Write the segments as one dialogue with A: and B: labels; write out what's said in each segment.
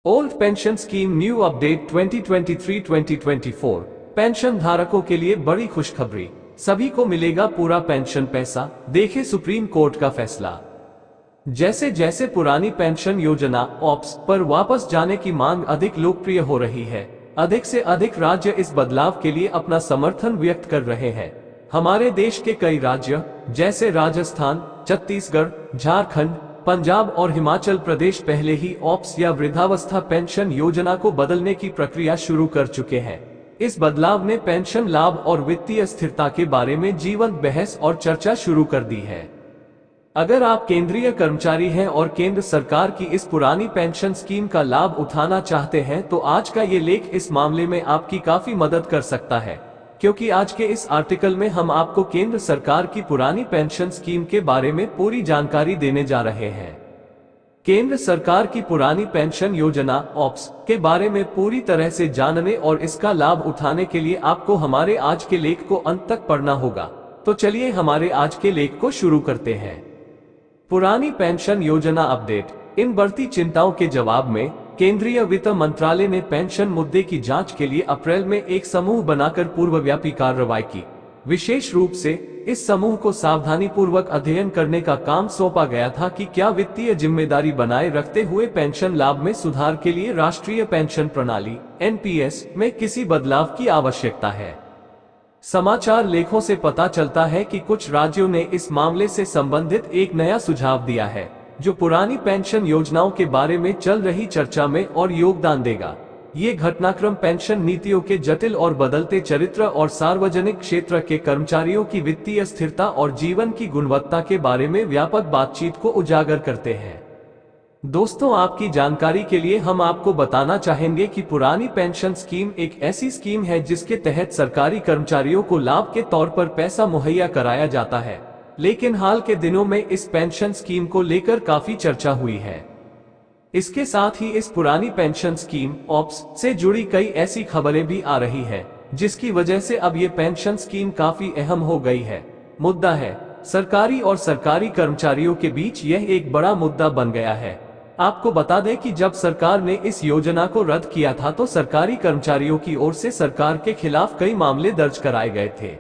A: Old pension scheme new update 2023-2024। Pension धारकों के लिए बड़ी खुशखबरी, सभी को मिलेगा पूरा पेंशन पैसा, देखे सुप्रीम कोर्ट का फैसला। जैसे जैसे पुरानी पेंशन योजना ऑप्स पर वापस जाने की मांग अधिक लोकप्रिय हो रही है, अधिक से अधिक राज्य इस बदलाव के लिए अपना समर्थन व्यक्त कर रहे हैं। हमारे देश के कई राज्य जैसे राजस्थान, छत्तीसगढ़, झारखंड, पंजाब और हिमाचल प्रदेश पहले ही ऑप्स या वृद्धावस्था पेंशन योजना को बदलने की प्रक्रिया शुरू कर चुके हैं। इस बदलाव ने पेंशन लाभ और वित्तीय स्थिरता के बारे में जीवंत बहस और चर्चा शुरू कर दी है। अगर आप केंद्रीय कर्मचारी हैं और केंद्र सरकार की इस पुरानी पेंशन स्कीम का लाभ उठाना चाहते हैं तो आज का ये लेख इस मामले में आपकी काफी मदद कर सकता है, क्योंकि आज के इस आर्टिकल में हम आपको केंद्र सरकार की पुरानी पेंशन स्कीम के बारे में पूरी जानकारी देने जा रहे हैं। केंद्र सरकार की पुरानी पेंशन योजना ऑप्स के बारे में पूरी तरह से जानने और इसका लाभ उठाने के लिए आपको हमारे आज के लेख को अंत तक पढ़ना होगा। तो चलिए हमारे आज के लेख को शुरू करते हैं। पुरानी पेंशन योजना अपडेट। इन बढ़ती चिंताओं के जवाब में केंद्रीय वित्त मंत्रालय ने पेंशन मुद्दे की जांच के लिए अप्रैल में एक समूह बनाकर पूर्वव्यापी कार्रवाई की। विशेष रूप से इस समूह को सावधानी पूर्वक अध्ययन करने का काम सौंपा गया था कि क्या वित्तीय जिम्मेदारी बनाए रखते हुए पेंशन लाभ में सुधार के लिए राष्ट्रीय पेंशन प्रणाली एनपीएस में किसी बदलाव की आवश्यकता है। समाचार लेखों से पता चलता है कि कुछ राज्यों ने इस मामले से संबंधित एक नया सुझाव दिया है, जो पुरानी पेंशन योजनाओं के बारे में चल रही चर्चा में और योगदान देगा। ये घटनाक्रम पेंशन नीतियों के जटिल और बदलते चरित्र और सार्वजनिक क्षेत्र के कर्मचारियों की वित्तीय स्थिरता और जीवन की गुणवत्ता के बारे में व्यापक बातचीत को उजागर करते हैं। दोस्तों, आपकी जानकारी के लिए हम आपको बताना चाहेंगे कि पुरानी पेंशन स्कीम एक ऐसी स्कीम है जिसके तहत सरकारी कर्मचारियों को लाभ के तौर पर पैसा मुहैया कराया जाता है। लेकिन हाल के दिनों में इस पेंशन स्कीम को लेकर काफी चर्चा हुई है। इसके साथ ही इस पुरानी पेंशन स्कीम ऑप्स से जुड़ी कई ऐसी खबरें भी आ रही है, जिसकी वजह से अब ये पेंशन स्कीम काफी अहम हो गई है। मुद्दा है, सरकारी और सरकारी कर्मचारियों के बीच यह एक बड़ा मुद्दा बन गया है। आपको बता दें कि जब सरकार ने इस योजना को रद्द किया था तो सरकारी कर्मचारियों की ओर से सरकार के खिलाफ कई मामले दर्ज कराए गए थे।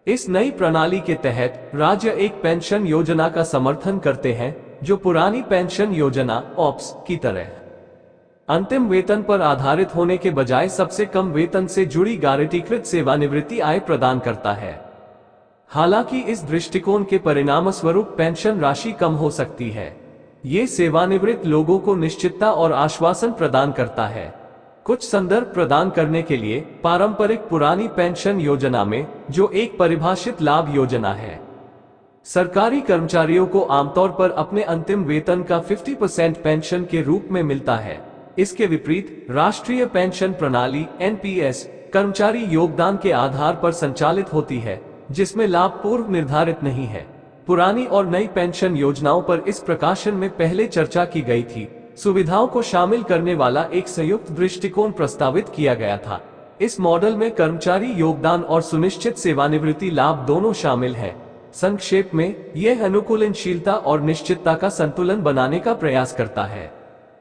A: इस नई प्रणाली के तहत राज्य एक पेंशन योजना का समर्थन करते हैं जो पुरानी पेंशन योजना ऑप्स की तरह अंतिम वेतन पर आधारित होने के बजाय सबसे कम वेतन से जुड़ी गारंटीकृत सेवानिवृत्ति आय प्रदान करता है। हालांकि इस दृष्टिकोण के परिणामस्वरूप पेंशन राशि कम हो सकती है। ये सेवानिवृत्त लोगों को निश्चितता और आश्वासन प्रदान करता है। कुछ संदर्भ प्रदान करने के लिए पारंपरिक पुरानी पेंशन योजना में, जो एक परिभाषित लाभ योजना है, सरकारी कर्मचारियों को आमतौर पर अपने अंतिम वेतन का 50% पेंशन के रूप में मिलता है। इसके विपरीत राष्ट्रीय पेंशन प्रणाली एनपीएस कर्मचारी योगदान के आधार पर संचालित होती है, जिसमें लाभ पूर्व निर्धारित नहीं है। पुरानी और नई पेंशन योजनाओं पर इस प्रकाशन में पहले चर्चा की गई थी। सुविधाओं को शामिल करने वाला एक संयुक्त दृष्टिकोण प्रस्तावित किया गया था। इस मॉडल में कर्मचारी योगदान और सुनिश्चित सेवानिवृत्ति लाभ दोनों शामिल है। संक्षेप में, यह अनुकूलनशीलता और निश्चितता का संतुलन बनाने का प्रयास करता है।